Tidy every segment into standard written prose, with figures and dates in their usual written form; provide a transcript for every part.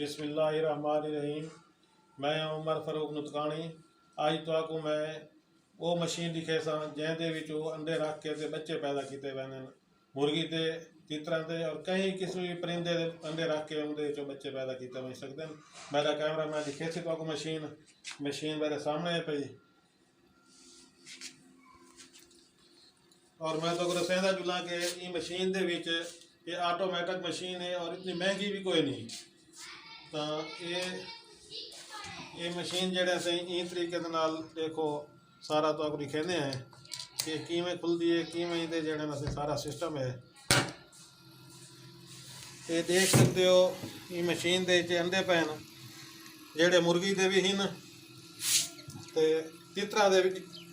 बिस्मिल्लाहिर्रहमानिर्रहीम। मैं उमर फरूक नुतकानी। अज तक मैं वो मशीन दिखे जिंदे अंडे रख के बच्चे पैदा किए वैंदे हैं, मुर्गी के, तितरां के और कई किस्म के परिंदे के अंडे रख के उनके बच्चे पैदा किए जा सकते हैं। मेरा कैमरा मैं दिखे सी तो मशीन मेरे सामने है पई और मैं तो दसेंदा जुला कि ये मशीन ये ऑटोमैटिक मशीन है और इतनी महंगी भी कोई नहीं। तो ये मशीन जड़े से ई तरीके देखो सारा तो आप दिखेंदे हैं कि किमें खुलती है, किमें इहदे जड़े से सारा सिस्टम है। ये देख सकते हो ये मशीन दे अंडे पैन जेड़े मुर्गी दे भी हैं ते तितरा दे भी,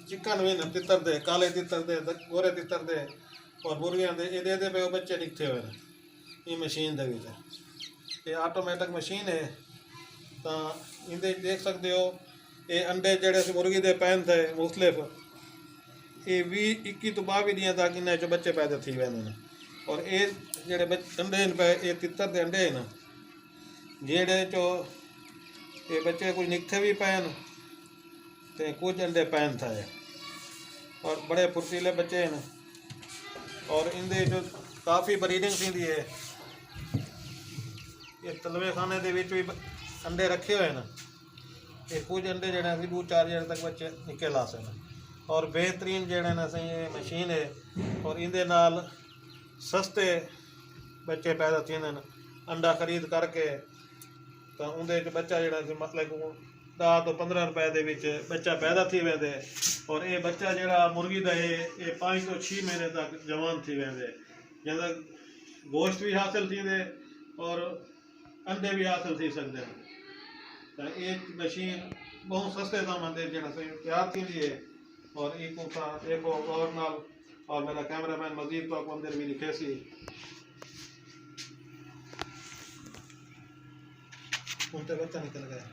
चिकन भी न तितर दे, काले तितर दे, गोरे तितर दे और मुर्गियां दे ये पे बच्चे निकते हुए हैं ये मशीन दे विच। ये ऑटोमैटिक मशीन है। तो इनके देख सकते हो ये अंडे जड़े से मुर्गी दे पैन थे मुख्तलिफ ये 20-21 तो 22 दिन तक इन्हें बच्चे पैदा थी वेंदे हैं। और ये जड़े अंडे पे ये तितर के अंडे हैं जेड़े चो ये बच्चे कुछ निकते भी पैन तो कुछ अंडे पैन था और बड़े फुर्तीले बच्चे हैं और इनके जो काफ़ी ब्रीडिंग थी है। ये तलवे खाने के भी अंडे रखे हुए हैं। ये कुछ अंडे जड़े 2-4 जड़े तक बच्चे निकल ला सकते और बेहतरीन जड़े न सही ये मशीन है और इनके नाल सस्ते बच्चे पैदा थे अंडा खरीद करके। तो उनके बच्चा जड़ा मतलब 10 तो 15 रुपए के विच बच्चा पैदा थी वेंदे और ये बच्चा जड़ा मुर्गी का ये 5 तो 6 महीने तक जवान थी वेंदे जिंदा गोश्त भी हासिल थी और अंडे भी हासिल थी सकते हैं। तो ये मशीन बहुत सस्ते दाम से जरा से तैयार थी है और एक देखो गौर नाल और मेरा कैमरामैन मजीद तो अंदर भी लिखे सी उनते बच्चा निकल गया।